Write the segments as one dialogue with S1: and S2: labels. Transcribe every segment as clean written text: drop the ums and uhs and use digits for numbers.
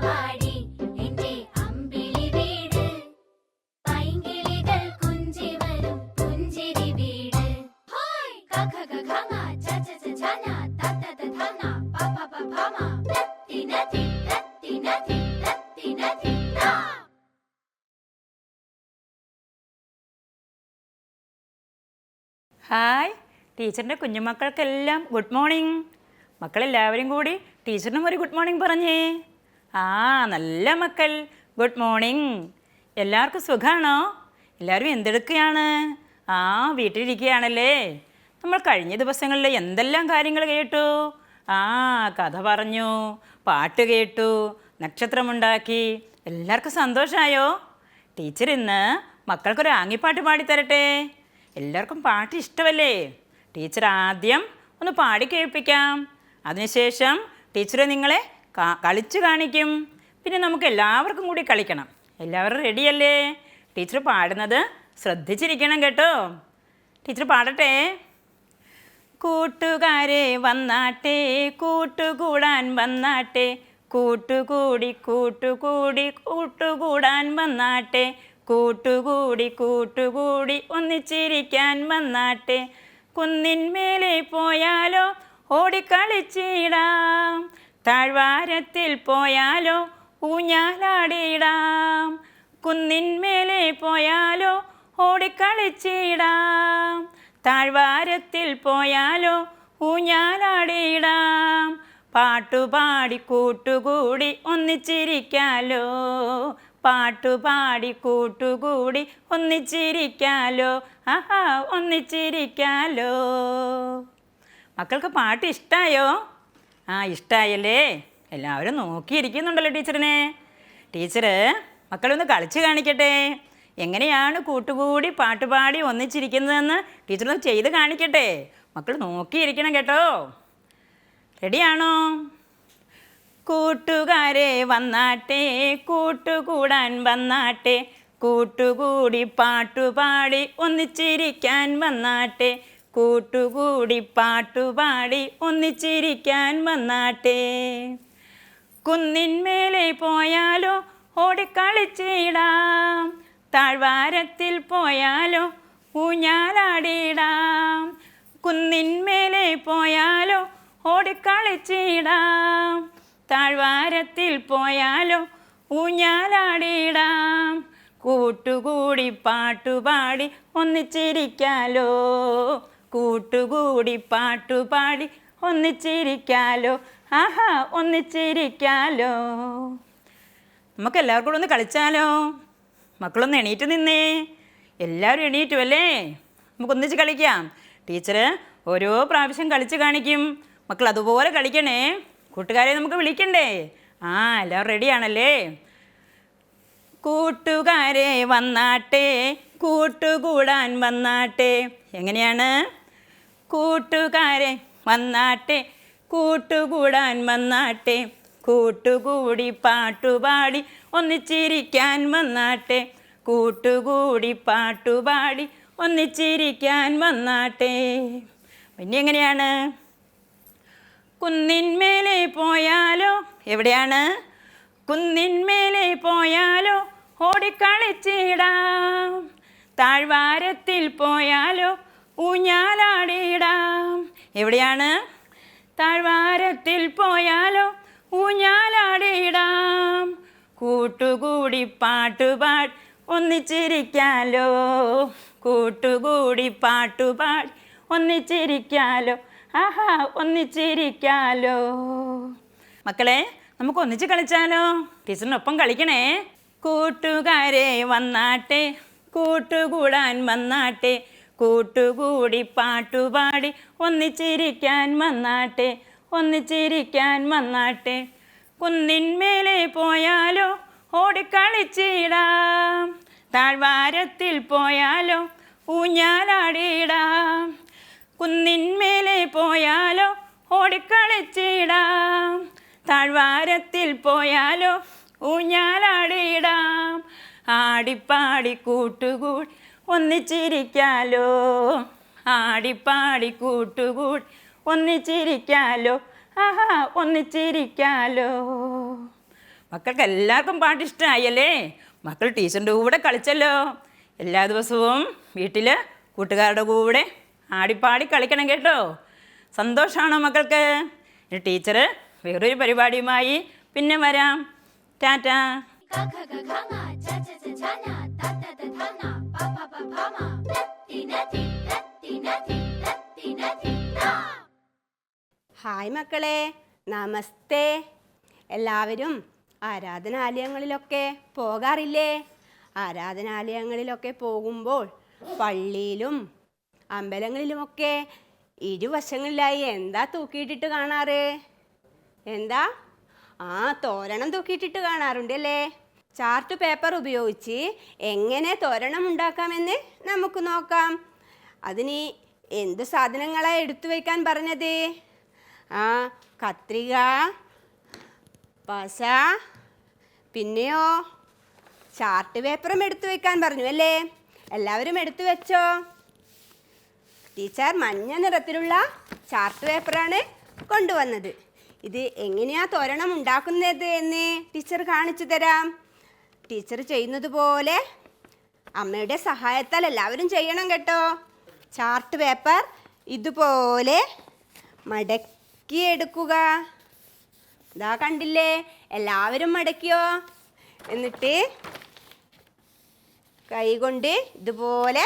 S1: Hi, ടീച്ചറിൻ്റെ കുഞ്ഞുമക്കൾക്കെല്ലാം good morning. മക്കളെല്ലാവരും കൂടി ടീച്ചറിനും ഒരു ഗുഡ് മോർണിംഗ് പറഞ്ഞേ. നല്ല മക്കൾ, ഗുഡ് മോർണിംഗ്. എല്ലാവർക്കും സുഖമാണോ? എല്ലാവരും എന്തെടുക്കുകയാണ്? വീട്ടിലിരിക്കുകയാണല്ലേ. നമ്മൾ കഴിഞ്ഞ ദിവസങ്ങളിൽ എന്തെല്ലാം കാര്യങ്ങൾ കേട്ടു? കഥ പറഞ്ഞു, പാട്ട് കേട്ടു, നക്ഷത്രമുണ്ടാക്കി. എല്ലാവർക്കും സന്തോഷമായോ? ടീച്ചർ ഇന്ന് മക്കൾക്കൊരു ആംഗ്യപ്പാട്ട് പാടിത്തരട്ടെ. എല്ലാവർക്കും പാട്ട് ഇഷ്ടമല്ലേ? ടീച്ചർ ആദ്യം ഒന്ന് പാടി കേൾപ്പിക്കാം. അതിനുശേഷം ടീച്ചർ നിങ്ങളെ കളിച്ച് കാണിക്കും. പിന്നെ നമുക്ക് എല്ലാവർക്കും കൂടി കളിക്കണം. എല്ലാവരും റെഡിയല്ലേ? ടീച്ചർ പാടുന്നത് ശ്രദ്ധിച്ചിരിക്കണം കേട്ടോ. ടീച്ചർ പാടട്ടെ. കൂട്ടുകാരെ വന്നാട്ടെ, കൂട്ടുകൂടാൻ വന്നാട്ടെ, കൂട്ടുകൂടി കൂട്ടുകൂടി കൂട്ടുകൂടാൻ വന്നാട്ടെ, കൂട്ടുകൂടി കൂട്ടുകൂടി ഒന്നിച്ചിരിക്കാൻ വന്നാട്ടെ. കുന്നിന്മേലെ പോയാലോ ഓടിക്കളിച്ചിടാം, താഴ്വാരത്തിൽ പോയാലോ ഊഞ്ഞാലാടിയിടാം. കുന്നിന്മേലെ പോയാലോ ഓടിക്കളിച്ചിടാം, താഴ്വാരത്തിൽ പോയാലോ ഊഞ്ഞാലാടിയിടാം. പാട്ടുപാടി കൂട്ടുകൂടി ഒന്നിച്ചിരിക്കാലോ, പാട്ടുപാടി കൂട്ടുകൂടി ഒന്നിച്ചിരിക്കാലോ, ഒന്നിച്ചിരിക്കാലോ. മക്കൾക്ക് പാട്ട് ഇഷ്ടമായോ? ഇഷ്ടമായല്ലേ? എല്ലാവരും നോക്കിയിരിക്കുന്നുണ്ടല്ലോ ടീച്ചറിനെ. ടീച്ചർ മക്കളൊന്ന് കളിച്ച് കാണിക്കട്ടെ. എങ്ങനെയാണ് കൂട്ടുകൂടി പാട്ടുപാടി ഒന്നിച്ചിരിക്കുന്നതെന്ന് ടീച്ചറൊന്ന് ചെയ്ത് കാണിക്കട്ടെ. മക്കൾ നോക്കിയിരിക്കണം കേട്ടോ. റെഡിയാണോ? കൂട്ടുകാരെ വന്നാട്ടെ, കൂട്ടുകൂടാൻ വന്നാട്ടെ, കൂട്ടുകൂടി പാട്ടുപാടി ഒന്നിച്ചിരിക്കാൻ വന്നാട്ടെ, കൂട്ടുകൂടി പാട്ടുപാടി ഒന്നിച്ചിരിക്കാൻ വന്നാട്ടെ. കുന്നിന്മേലെ പോയാലോ ഓടിക്കളിച്ചിടാം, താഴ്വാരത്തിൽ പോയാലോ ഊഞ്ഞാലാടിയിടാം. കുന്നിന്മേലെ പോയാലോ ഓടിക്കളിച്ചിടാം, താഴ്വാരത്തിൽ പോയാലോ ഊഞ്ഞാലാടിയിടാം. കൂട്ടുകൂടി പാട്ടുപാടി ഒന്നിച്ചിരിക്കാലോ, കൂട്ടുകൂടി പാട്ടുപാടി ഒന്നിച്ചിരിക്കാലോ, ഒന്നിച്ചിരിക്കാലോ. നമുക്ക് എല്ലാവർക്കും കൂടെ ഒന്ന് കളിച്ചാലോ? മക്കളൊന്ന് എണീറ്റ് നിന്നേ. എല്ലാവരും എണീറ്റു അല്ലേ? നമുക്കൊന്നിച്ച് കളിക്കാം. ടീച്ചർ ഓരോ പ്രാവശ്യം കളിച്ച് കാണിക്കും. മക്കൾ അതുപോലെ കളിക്കണേ. കൂട്ടുകാരെ നമുക്ക് വിളിക്കണ്ടേ? എല്ലാവരും റെഡിയാണല്ലേ? കൂട്ടുകാരെ വന്നാട്ടെ, കൂട്ടുകൂടാൻ വന്നാട്ടെ. എങ്ങനെയാണ്? കൂട്ടുകാരെ വന്നാട്ടെ, കൂട്ടുകൂടാൻ വന്നാട്ടെ, കൂട്ടുകൂടി പാട്ടുപാടി ഒന്നിച്ചിരിക്കാൻ വന്നാട്ടെ, കൂട്ടുകൂടി പാട്ടുപാടി ഒന്നിച്ചിരിക്കാൻ വന്നാട്ടെ. പിന്നെ എങ്ങനെയാണ്? കുന്നിന്മേലെ പോയാലോ, എവിടെയാണ്? കുന്നിന്മേലെ പോയാലോ ഓടിക്കളിച്ചിടാം, താഴ്വാരത്തിൽ പോയാലോ ഊഞ്ഞാലാടിയിടാം. എവിടെയാണ്? താഴ്വാരത്തിൽ പോയാലോ ഊഞ്ഞാലാടിയിടാം. കൂട്ടുകൂടി പാട്ടുപാടി ഒന്നിച്ചിരിക്കാലോ, കൂട്ടുകൂടി പാട്ടുപാടി ഒന്നിച്ചിരിക്കാലോ, ഒന്നിച്ചിരിക്കാലോ. മക്കളെ നമുക്ക് ഒന്നിച്ച് കളിച്ചാലോ? ടീച്ചറിനൊപ്പം കളിക്കണേ. കൂട്ടുകാരെ വന്നാട്ടെ, കൂട്ടുകൂടാൻ വന്നാട്ടെ, കൂട്ടുകൂടി പാട്ടുപാടി ഒന്നിച്ചിരിക്കാൻ വന്നാട്ടെ, ഒന്നിച്ചിരിക്കാൻ വന്നാട്ടെ. കുന്നിന്മേലെ പോയാലോ ഓടിക്കളിച്ചിടാം, താഴ്വാരത്തിൽ പോയാലോ ഊഞ്ഞാലാടിയിടാം. കുന്നിന്മേലെ പോയാലോ ഓടിക്കളിച്ചിടാം, താഴ്വാരത്തിൽ പോയാലോ ഊഞ്ഞാലാടിയിടാം. ആടിപ്പാടി കൂട്ടുകൂടി ഒന്നിച്ചിരിക്കാലോ, ആടിപ്പാടി കൂട്ടുകൂടി ഒന്നിച്ചിരിക്കാലോ, ഒന്നിച്ചിരിക്കാലോ. മക്കൾക്ക് എല്ലാവർക്കും പാട്ട് ഇഷ്ടമായല്ലേ? മക്കൾ ടീച്ചറിൻ്റെ കൂടെ കളിച്ചല്ലോ. എല്ലാ ദിവസവും വീട്ടിൽ കൂട്ടുകാരുടെ കൂടെ ആടിപ്പാടി കളിക്കണം കേട്ടോ. സന്തോഷമാണോ മക്കൾക്ക്? ഇനി ടീച്ചർ വേറൊരു പരിപാടിയുമായി പിന്നെ വരാം. ടാറ്റാ.
S2: ഹായ് മക്കളെ, നമസ്തേ. എല്ലാവരും ആരാധനാലയങ്ങളിലൊക്കെ പോകാറില്ലേ? ആരാധനാലയങ്ങളിലൊക്കെ പോകുമ്പോൾ പള്ളിയിലും അമ്പലങ്ങളിലുമൊക്കെ ഇരുവശങ്ങളിലായി എന്താ തൂക്കിയിട്ടിട്ട് കാണാറ്? എന്താ? തോരണം തൂക്കിയിട്ടിട്ട് കാണാറുണ്ടല്ലേ? ചാർട്ട് പേപ്പർ ഉപയോഗിച്ച് എങ്ങനെ തോരണം ഉണ്ടാക്കാമെന്ന് നമുക്ക് നോക്കാം. അതിന് എന്ത് സാധനങ്ങളാണ് എടുത്തു വയ്ക്കാൻ പറഞ്ഞത്? കത്രിക, പശ, പിന്നെയോ ചാർട്ട് പേപ്പറും എടുത്തു വയ്ക്കാൻ പറഞ്ഞു അല്ലേ? എല്ലാവരും എടുത്തു വെച്ചോ? ടീച്ചർ മഞ്ഞ നിറത്തിലുള്ള ചാർട്ട് പേപ്പറാണ് കൊണ്ടുവന്നത്. ഇത് എങ്ങനെയാ തോരണം ഉണ്ടാക്കുന്നത് എന്ന് ടീച്ചർ കാണിച്ചു തരാം. ടീച്ചർ ചെയ്യുന്നത് പോലെ അമ്മയുടെ സഹായത്താൽ എല്ലാവരും ചെയ്യണം കേട്ടോ. ചാർട്ട് പേപ്പർ ഇതുപോലെ മടക്കി എടുക്കുക. ഇതാ കണ്ടില്ലേ? എല്ലാവരും മടക്കിയോ? എന്നിട്ട് കൈ കൊണ്ട് ഇതുപോലെ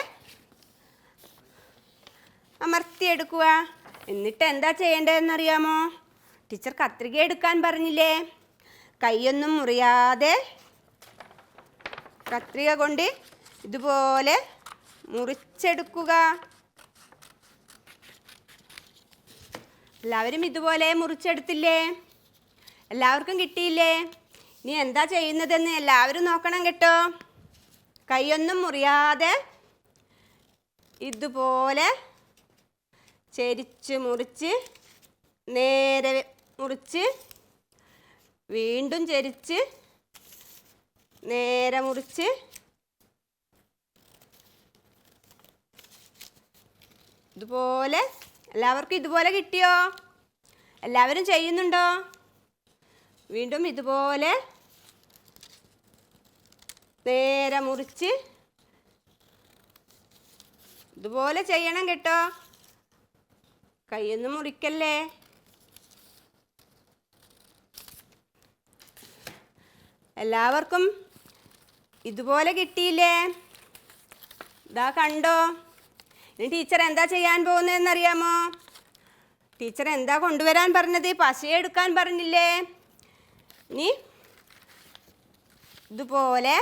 S2: അമർത്തിയെടുക്കുക. എന്നിട്ട് എന്താ ചെയ്യേണ്ടതെന്നറിയാമോ? ടീച്ചർ കത്രിക എടുക്കാൻ പറഞ്ഞില്ലേ? കൈയൊന്നും മുറിയാതെ കത്രിക കൊണ്ട് ഇതുപോലെ മുറിച്ചെടുക്കുക. എല്ലാവരും ഇതുപോലെ മുറിച്ചെടുത്തില്ലേ? എല്ലാവർക്കും കിട്ടിയില്ലേ? ഇനി എന്താ ചെയ്യുന്നതെന്ന് എല്ലാവരും നോക്കണം കേട്ടോ. കൈയൊന്നും മുറിയാതെ ഇതുപോലെ ചെരിച്ച് മുറിച്ച് നേരെ മുറിച്ച് വീണ്ടും ചെരിച്ച് നേരെ മുറിച്ച് ഇതുപോലെ. എല്ലാവർക്കും ഇതുപോലെ കിട്ടിയോ? എല്ലാവരും ചെയ്യുന്നുണ്ടോ? വീണ്ടും ഇതുപോലെ നേരെ മുറിച്ച് ഇതുപോലെ ചെയ്യണം കേട്ടോ. കൈയൊന്നും മുറിക്കല്ലേ. എല്ലാവർക്കും ഇതുപോലെ കിട്ടിയില്ലേ? ഇതാ കണ്ടോ? ഇനി ടീച്ചർ എന്താ ചെയ്യാൻ പോകുന്നതെന്നറിയാമോ? ടീച്ചർ എന്താ കൊണ്ടുവരാൻ പറഞ്ഞത്? പശയെടുക്കാൻ പറഞ്ഞില്ലേ? ഇനി ഇതുപോലെ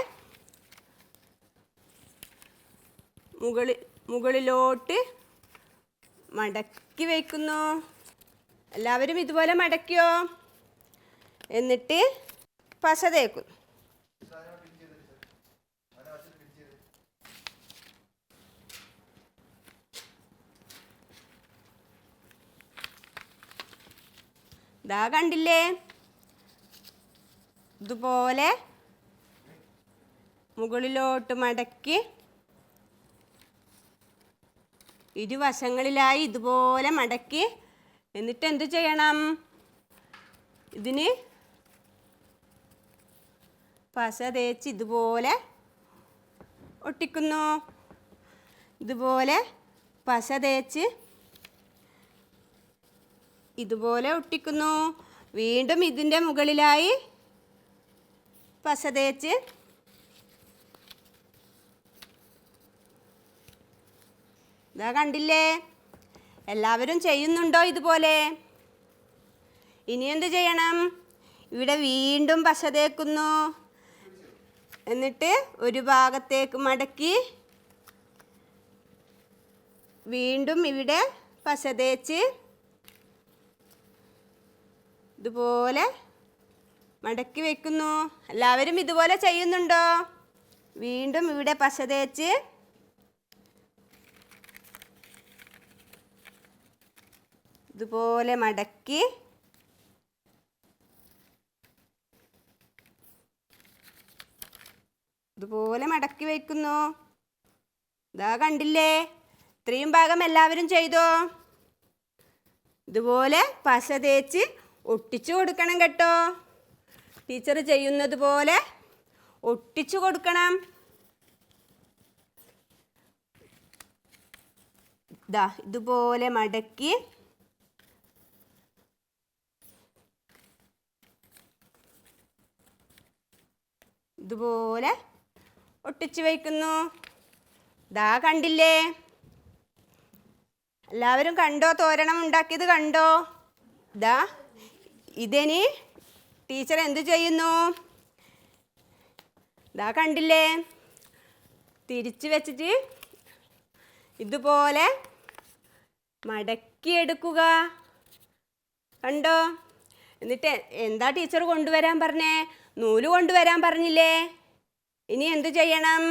S2: മുകളിലോട്ട് മടക്കി വയ്ക്കുന്നു. എല്ലാവരും ഇതുപോലെ മടക്കിയോ? എന്നിട്ട് പശ തേക്കുന്നു. ഇതാ കണ്ടില്ലേ? ഇതുപോലെ മുകളിലോട്ട് മടക്കി ഇരുവശങ്ങളിലായി ഇതുപോലെ മടക്കി. എന്നിട്ട് എന്ത് ചെയ്യണം? ഇതിന് പശ തേച്ച് ഇതുപോലെ ഒട്ടിക്കുന്നു. ഇതുപോലെ പശ തേച്ച് ഇതുപോലെ ഒട്ടിക്കുന്നു. വീണ്ടും ഇതിൻ്റെ മുകളിലായി പശ തേച്ച് ഇതാ കണ്ടില്ലേ? എല്ലാവരും ചെയ്യുന്നുണ്ടോ ഇതുപോലെ? ഇനി എന്ത് ചെയ്യണം? ഇവിടെ വീണ്ടും പശ തേക്കുന്നു. എന്നിട്ട് ഒരു ഭാഗത്തേക്ക് മടക്കി വീണ്ടും ഇവിടെ പശ തേച്ച് ഇതുപോലെ മടക്കി വയ്ക്കുന്നു. എല്ലാവരും ഇതുപോലെ ചെയ്യുന്നുണ്ടോ? വീണ്ടും ഇവിടെ പശ തേച്ച് ഇതുപോലെ മടക്കി ഇതുപോലെ മടക്കി വയ്ക്കുന്നു. ഇതാ കണ്ടില്ലേ? ഇത്രയും ഭാഗം എല്ലാവരും ചെയ്തോ? ഇതുപോലെ പശ തേച്ച് ഒട്ടിച്ചു കൊടുക്കണം കേട്ടോ. ടീച്ചർ ചെയ്യുന്നത് പോലെ ഒട്ടിച്ചു കൊടുക്കണം. ദാ ഇതുപോലെ മടക്കി ഇതുപോലെ ഒട്ടിച്ചു വയ്ക്കുന്നു. ദാ കണ്ടില്ലേ? എല്ലാവരും കണ്ടോ? തോരണം ഉണ്ടാക്കിയത് കണ്ടോ? ദാ ഇതിനി ടീച്ചർ എന്ത് ചെയ്യുന്നു? ദാ കണ്ടില്ലേ? തിരിച്ചു വെച്ചിട്ട് ഇതുപോലെ മടക്കിയെടുക്കുക. കണ്ടോ? എന്നിട്ട് എന്താ ടീച്ചർ കൊണ്ടുവരാൻ പറഞ്ഞേ? നൂല് കൊണ്ടുവരാൻ പറഞ്ഞില്ലേ? ഇനി എന്ത് ചെയ്യണം?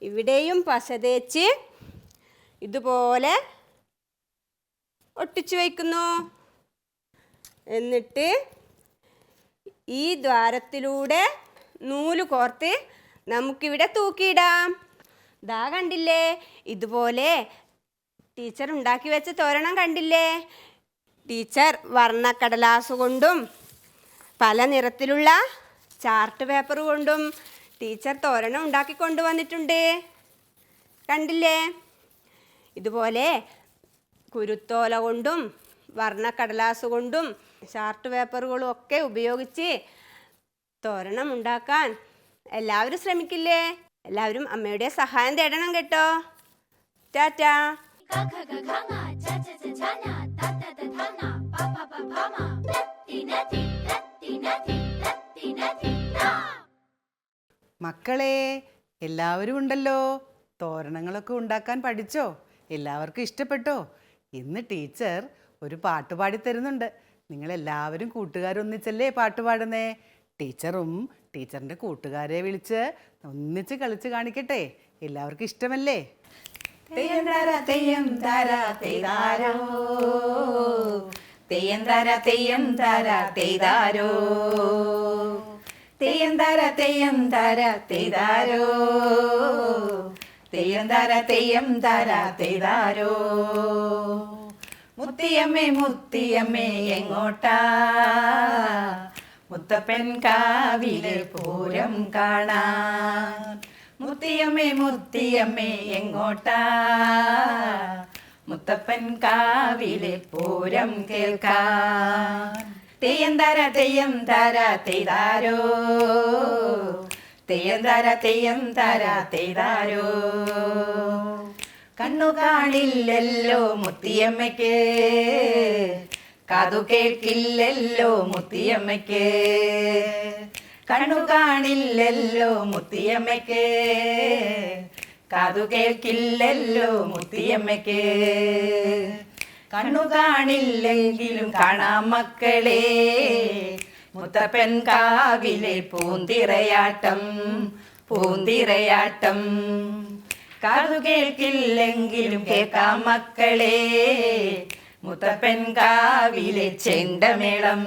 S2: ഇവിടെയും പശ തേച്ച് ഇതുപോലെ ഒട്ടിച്ചു വയ്ക്കുന്നു. എന്നിട്ട് ഈ ദ്വാരത്തിലൂടെ നൂല് കോർത്ത് നമുക്കിവിടെ തൂക്കിയിടാം. ദാ കണ്ടില്ലേ? ഇതുപോലെ ടീച്ചർ ഉണ്ടാക്കി വെച്ച തോരണം കണ്ടില്ലേ? ടീച്ചർ വർണ്ണക്കടലാസ് കൊണ്ടും പല നിറത്തിലുള്ള ചാർട്ട് പേപ്പർ കൊണ്ടും ടീച്ചർ തോരണം ഉണ്ടാക്കി കൊണ്ടുവന്നിട്ടുണ്ട്. കണ്ടില്ലേ? ഇതുപോലെ കുരുത്തോല കൊണ്ടും വർണ്ണക്കടലാസ് കൊണ്ടും ചാർട്ട് പേപ്പറുകളും ഒക്കെ ഉപയോഗിച്ച് തോരണം ഉണ്ടാക്കാൻ എല്ലാവരും ശ്രമിക്കില്ലേ? എല്ലാവരും അമ്മയുടെ സഹായം തേടണം കേട്ടോ. ടാറ്റാ.
S3: മക്കളെ, എല്ലാവരും ഉണ്ടല്ലോ. തോരണങ്ങളൊക്കെ ഉണ്ടാക്കാൻ പഠിച്ചോ? എല്ലാവർക്കും ഇഷ്ടപ്പെട്ടോ? ഇന്ന് ടീച്ചർ ഒരു പാട്ട് പാടി തരുന്നുണ്ട്. നിങ്ങളെല്ലാവരും കൂട്ടുകാരൊന്നിച്ചല്ലേ പാട്ട് പാടുന്നേ? ടീച്ചറും ടീച്ചറിൻ്റെ കൂട്ടുകാരെ വിളിച്ച് ഒന്നിച്ച് കളിച്ച് കാണിക്കട്ടെ. എല്ലാവർക്കും ഇഷ്ടമല്ലേ?
S1: തെയ്യം തര തെയ്യം തര തെയ്താരോ, തെയ്യം തര തെയ്യം തര തെയ്താരോ, തെയ്യം തര തെയ്യം തര തെയ്താരോ, തെയ്യം തര തെയ്യം തര തെയ്താരോ. മുത്തിയമ്മേ മുത്തിയമ്മേ എങ്ങോട്ടാ? മുത്തപ്പൻ കാവിലെ പൂരം കാണാൻ. മുത്തിയമ്മേ മുത്തിയമ്മേ എങ്ങോട്ടാ? മുത്തപ്പൻ കാവിലെ പൂരം കേൾക്കാൻ. തെയ്യം തര തെയ്യം തര തെയ്താരോ, തെയ്യം തര തെയ്യം തര തെയ്താരോ. കണ്ണു കാണില്ലല്ലോ മുത്തിയമ്മയ്ക്ക്, കാതു കേൾക്കില്ലല്ലോ മുത്തിയമ്മയ്ക്ക്. കണ്ണു കാണില്ലല്ലോ മുത്തിയമ്മയ്ക്ക്, കാതു കേൾക്കില്ലല്ലോ മുത്തിയമ്മയ്ക്ക്. കണ്ണു കാണില്ലെങ്കിലും കാണാം മക്കളെ, മുത്തപ്പൻ കാവിലെ പൂന്തിറയാട്ടം, പൂന്തിറയാട്ടം. കാതു കേൾക്കില്ലെങ്കിലും കേൾക്കാം മക്കളെ, മുത്തപ്പൻ കാവിലെ ചെണ്ടമേളം,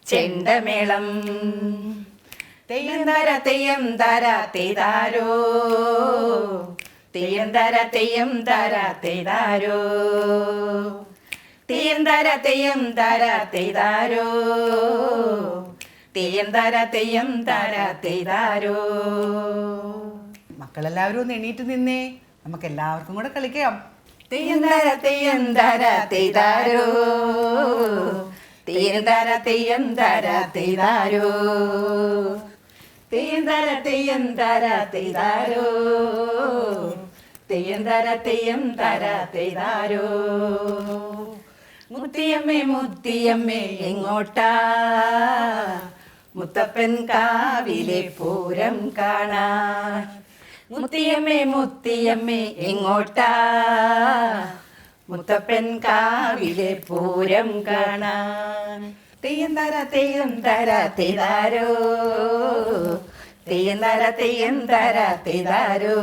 S1: ചെണ്ടമേളം. തെയ്യം തര തെയ്യം തര തെയ്താരോ, തെയ്യം തര തെയ്യം തര തെയ്താരോ, തെയ്യം തര തെയ്യം തര തെയ്താരോ, തെയ്യം തര തെയ്യം തര തെയ്താരോ.
S3: മക്കളെല്ലാവരും ഒന്ന് എണീറ്റ് നിന്നേ. നമുക്ക് എല്ലാവർക്കും കൂടെ കളിക്കാം.
S1: തെയ്യം തര തെയ്യം തര തെയ്താരോ, തെയ്യം തര തെയ്യം തര തെയ്താരോ, തെയ്യം തര തെയ്യം തര തെയ്താരോ, തെയ്യം തര തെയ്യം തര തെയ്താരോ. മുത്തിയമ്മേ മുത്തിയമ്മേ എങ്ങോട്ടാ? മുത്തപ്പൻ കാവിലെ പൂരം കാണാൻ. മുത്തിയമ്മേ മുത്തിയമ്മേ എങ്ങോട്ടാ? മുത്തപ്പൻ കാവിലെ പൂരം കാണാൻ. തെയ്യം തര തെയ്യം തര തെയ്താരോ, തെയ്യം തര തെയ്യം തര തെയ്താരോ,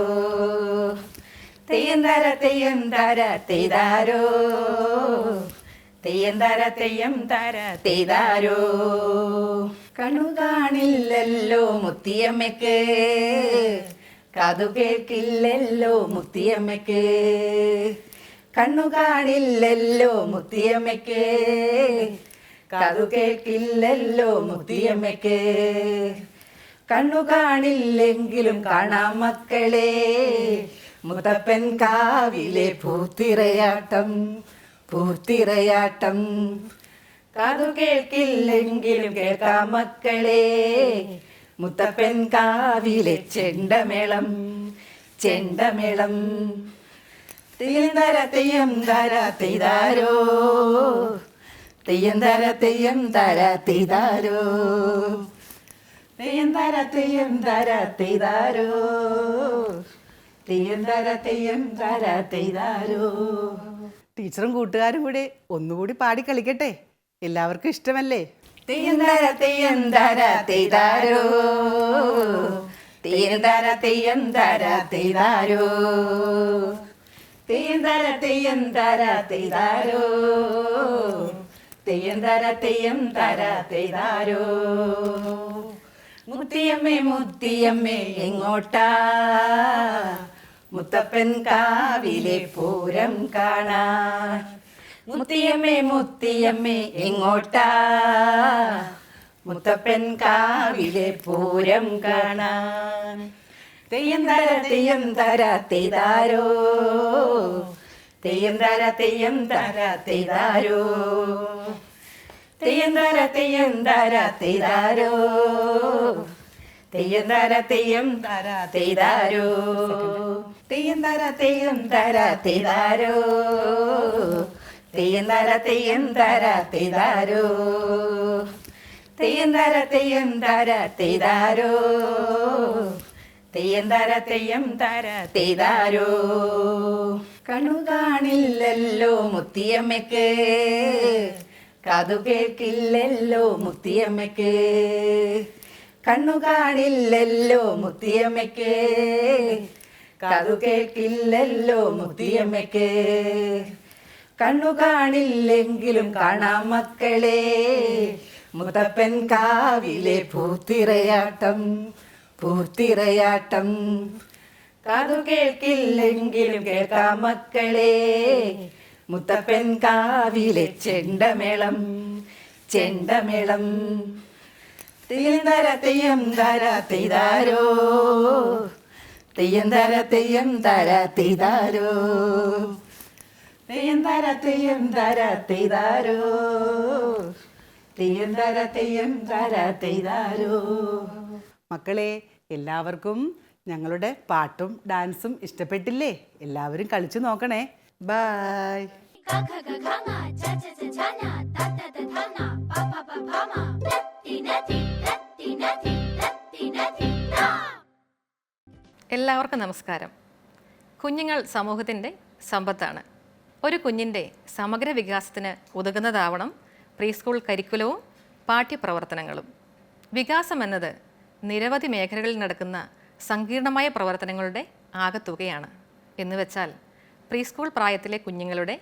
S1: തെയ്യം തര തെയ്യം തര തെയ്താരോ, തെയ്യം തര തെയ്യം തര തെയ്താരോ. കണ്ണു കാണില്ലല്ലോ മുത്തിയമ്മയ്ക്ക്, കാതു കേൾക്കില്ലല്ലോ മുത്തിയമ്മയ്ക്ക്. കണ്ണു കാണില്ലല്ലോ മുത്തിയമ്മയ്ക്ക്,
S3: കാതു കേൾക്കില്ലല്ലോ മുത്തിയമ്മയ്ക്ക്. കണ്ണു കാണില്ലെങ്കിലും കാണാം മക്കളെ, മുത്തപ്പൻ കാവിലെ പൂത്തിറയാട്ടം, പൂത്തിറയാട്ടം. കാതു കേൾക്കില്ലെങ്കിലും കേൾക്കാം മക്കളെ, മുത്തപ്പൻ കാവിലെ ചെണ്ടമേളം, ചെണ്ടമേളം. തെയ്യം തര തെയ്യം തര തെയ്താരോ, തെയ്യം തര തെയ്യം തര തെയ്താരോ, തെയ്യം തര തെയ്യം തര തെയ്താരോ, തെയ്യം തര തെയ്യം തര തെയ്താരോ. ടീച്ചറും കൂട്ടുകാരും കൂടി ഒന്നുകൂടി പാടി കളിക്കട്ടെ, എല്ലാവർക്കും ഇഷ്ടമല്ലേ? തെയ്യം തര തെയ്യം തര തെയ്താരോ, തെയ്യം തര തെയ്യം തര തെയ്താരോ, തെയ്യം തര തെയ്യം തര തെയ്താരോ, തെയ്യം തര തെയ്യം തര തെയ്താരോ. മുത്തിയമ്മേ മുത്തിയമ്മേ എങ്ങോട്ടാ, മുത്തപ്പൻ കാവിലെ പൂരം കാണാൻ. മുത്തിയമ്മേ മുത്തിയമ്മേ എങ്ങോട്ടാ, മുത്തപ്പൻ കാവിലെ പൂരം കാണാൻ. തെയ്യം തര തെയ്യം തര തെയ്താരോ, തെയ്യം തര തെയ്യം തര തെയ്താരോ, തെയ്യം തര തെയ്യം തര തെയ്താരോ, തെയ്യം തര തെയ്യം തര തെയ്താരോ, തെയ്യം തര തെയ്യം തര തെയ്താരോ, തെയ്യം തര തെയ്യം തര തെയ്താരോ, തെയ്യം തര തെയ്യം തര തെയ്താരോ, തെയ്യം തര തെയ്യം തര തെയ്താരോ. കണ്ണു കാണില്ലല്ലോ മുത്തിയമ്മയ്ക്ക്, കാതു കേൾക്കില്ലല്ലോ മുത്തിയമ്മയ്ക്ക്. കണ്ണു കാണില്ലല്ലോ മുത്തിയമ്മയ്ക്ക്, കാതു കേൾക്കില്ലല്ലോ മുത്തിയമ്മയ്ക്ക്. കണ്ണു കാണില്ലെങ്കിലും കാണാം മക്കളെ, മുത്തപ്പൻ കാവിലെ പൂത്തിറയാട്ടം, പൂത്തിറയാട്ടം. കാതു കേൾക്കില്ലെങ്കിലും കേൾക്കാം മക്കളെ, മുത്തപ്പൻ കാവിലെ ചെണ്ടമേളം, ചെണ്ടമേളം. തെയ്യം തര തെയ്യം തര തെയ്താരോ, തെയ്യം തര തെയ്യം തര തെയ്താരോ, തെയ്യം തര തെയ്യം തര തെയ്താരോ, തെയ്യം തര തെയ്യം തര തെയ്താരോ. മക്കളെ, എല്ലാവർക്കും ഞങ്ങളുടെ പാട്ടും ഡാൻസും ഇഷ്ടപ്പെട്ടില്ലേ? എല്ലാവരും കളിച്ചു നോക്കണേ. ബൈ.
S4: എല്ലാവർക്കും നമസ്കാരം. കുഞ്ഞുങ്ങൾ സമൂഹത്തിൻ്റെ സമ്പത്താണ്. ഒരു കുഞ്ഞിൻ്റെ സമഗ്ര വികാസത്തിന് ഉതകുന്നതാവണം പ്രീ സ്കൂൾ കരിക്കുലവും പാഠ്യപ്രവർത്തനങ്ങളും. വികാസം എന്നത് നിരവധി മേഖലകളിൽ നടക്കുന്ന സങ്കീർണമായ പ്രവർത്തനങ്ങളുടെ ആകെത്തുകയാണ്. എന്നുവെച്ചാൽ പ്രീ സ്കൂൾ പ്രായത്തിലെ കുഞ്ഞുങ്ങളുടെ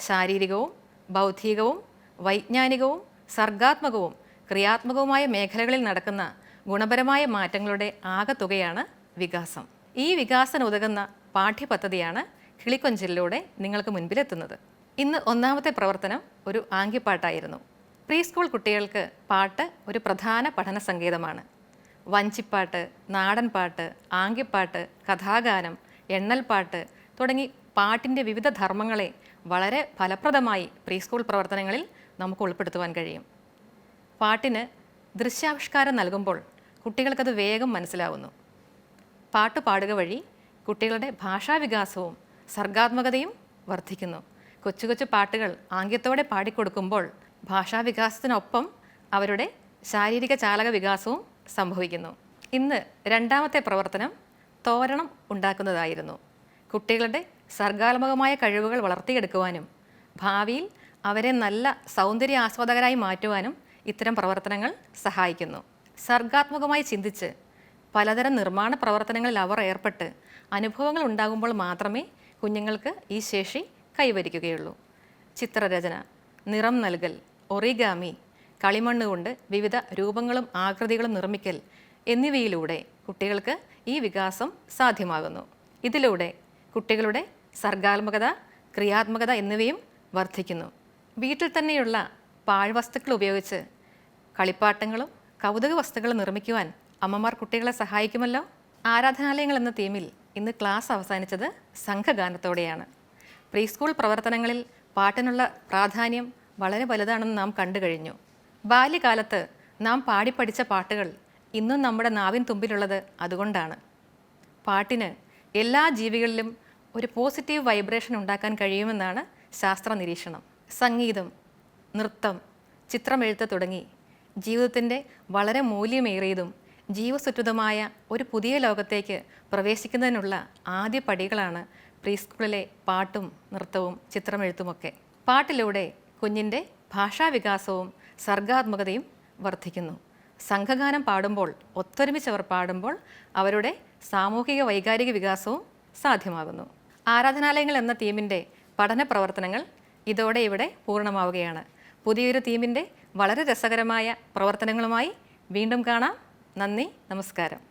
S4: ശാരീരികവും ബൗദ്ധികവും വൈജ്ഞാനികവും സർഗാത്മകവും ക്രിയാത്മകവുമായ മേഖലകളിൽ നടക്കുന്ന ഗുണപരമായ മാറ്റങ്ങളുടെ ആകെത്തുകയാണ് വികാസം. ഈ വികാസത്തിന് ഉതകുന്ന പാഠ്യപദ്ധതിയാണ് കിളിക്കൊഞ്ചലിലൂടെ നിങ്ങൾക്ക് മുൻപിലെത്തുന്നത്. ഇന്ന് ഒന്നാമത്തെ പ്രവർത്തനം ഒരു ആംഗ്യപ്പാട്ടായിരുന്നു. പ്രീ സ്കൂൾ കുട്ടികൾക്ക് പാട്ട് ഒരു പ്രധാന പഠന സങ്കേതമാണ്. വഞ്ചിപ്പാട്ട്, നാടൻപാട്ട്, ആംഗ്യപ്പാട്ട്, കഥാഗാനം, എണ്ണൽപ്പാട്ട് തുടങ്ങി പാട്ടിൻ്റെ വിവിധ ധർമ്മങ്ങളെ വളരെ ഫലപ്രദമായി പ്രീ സ്കൂൾ പ്രവർത്തനങ്ങളിൽ നമുക്ക് ഉൾപ്പെടുത്തുവാൻ കഴിയും. പാട്ടിന് ദൃശ്യാവിഷ്കാരം നൽകുമ്പോൾ കുട്ടികൾക്കത് വേഗം മനസ്സിലാവുന്നു. പാട്ട് പാടുക വഴി കുട്ടികളുടെ ഭാഷാവികാസവും സർഗാത്മകതയും വർദ്ധിക്കുന്നു. കൊച്ചു കൊച്ചു പാട്ടുകൾ ആംഗ്യത്തോടെ പാടിക്കൊടുക്കുമ്പോൾ ഭാഷാവികാസത്തിനൊപ്പം അവരുടെ ശാരീരിക ചാലക വികാസവും സംഭവിക്കുന്നു. ഇന്ന് രണ്ടാമത്തെ പ്രവർത്തനം തോരണം ഉണ്ടാക്കുന്നതായിരുന്നു. കുട്ടികളുടെ സർഗാത്മകമായ കഴിവുകൾ വളർത്തിയെടുക്കുവാനും ഭാവിയിൽ അവരെ നല്ല സൗന്ദര്യ ആസ്വാദകരായി മാറ്റുവാനും ഇത്തരം പ്രവർത്തനങ്ങൾ സഹായിക്കുന്നു. സർഗാത്മകമായി ചിന്തിച്ച് പലതരം നിർമ്മാണ പ്രവർത്തനങ്ങളിൽ അവർ ഏർപ്പെട്ട് അനുഭവങ്ങൾ ഉണ്ടാകുമ്പോൾ മാത്രമേ കുഞ്ഞുങ്ങൾക്ക് ഈ ശേഷി കൈവരിക്കുകയുള്ളൂ. ചിത്രരചന, നിറം നൽകൽ, ഒറിഗാമി, കളിമണ്ണ് കൊണ്ട് വിവിധ രൂപങ്ങളും ആകൃതികളും നിർമ്മിക്കൽ എന്നിവയിലൂടെ കുട്ടികൾക്ക് ഈ വികാസം സാധ്യമാകുന്നു. ഇതിലൂടെ കുട്ടികളുടെ സർഗാത്മകത, ക്രിയാത്മകത എന്നിവയും വർദ്ധിക്കുന്നു. വീട്ടിൽ തന്നെയുള്ള പാഴ്വസ്തുക്കൾ ഉപയോഗിച്ച് കളിപ്പാട്ടങ്ങളും കൗതുക വസ്തുക്കളും നിർമ്മിക്കുവാൻ അമ്മമാർ കുട്ടികളെ സഹായിക്കുമല്ലോ. ആരാധനാലയങ്ങൾ എന്ന തീമിൽ ഇന്ന് ക്ലാസ് അവസാനിച്ചത് സംഘഗാനത്തോടെയാണ്. പ്രീ സ്കൂൾ പ്രവർത്തനങ്ങളിൽ പാട്ടിനുള്ള പ്രാധാന്യം വളരെ വലുതാണെന്ന് നാം കണ്ടു കഴിഞ്ഞു. ബാല്യകാലത്ത് നാം പാടിപ്പഠിച്ച പാട്ടുകൾ ഇന്നും നമ്മുടെ നാവിൻ തുമ്പിലുള്ളത് അതുകൊണ്ടാണ്. പാട്ടിന് എല്ലാ ജീവികളിലും ഒരു പോസിറ്റീവ് വൈബ്രേഷൻ ഉണ്ടാക്കാൻ കഴിയുമെന്നാണ് ശാസ്ത്ര നിരീക്ഷണം. സംഗീതം, നൃത്തം, ചിത്രമെഴുത്ത് തുടങ്ങി ജീവിതത്തിൻ്റെ വളരെ മൂല്യമേറിയതും ജീവസുറ്റതുമായ ഒരു പുതിയ ലോകത്തേക്ക് പ്രവേശിക്കുന്നതിനുള്ള ആദ്യ പടികളാണ് പ്രീ സ്കൂളിലെ പാട്ടും നൃത്തവും ചിത്രമെഴുത്തുമൊക്കെ. പാട്ടിലൂടെ കുഞ്ഞിൻ്റെ ഭാഷാവികാസവും സർഗാത്മകതയും വർദ്ധിക്കുന്നു. സംഘഗാനം പാടുമ്പോൾ, ഒത്തൊരുമിച്ചവർ പാടുമ്പോൾ അവരുടെ സാമൂഹിക വൈകാരിക വികാസവും സാധ്യമാകുന്നു. ആരാധനാലയങ്ങൾ എന്ന തീമിൻ്റെ പഠന പ്രവർത്തനങ്ങൾ ഇതോടെ ഇവിടെ പൂർണ്ണമാവുകയാണ്. പുതിയൊരു തീമിൻ്റെ വളരെ രസകരമായ പ്രവർത്തനങ്ങളുമായി വീണ്ടും കാണാം. നന്ദി, നമസ്കാരം.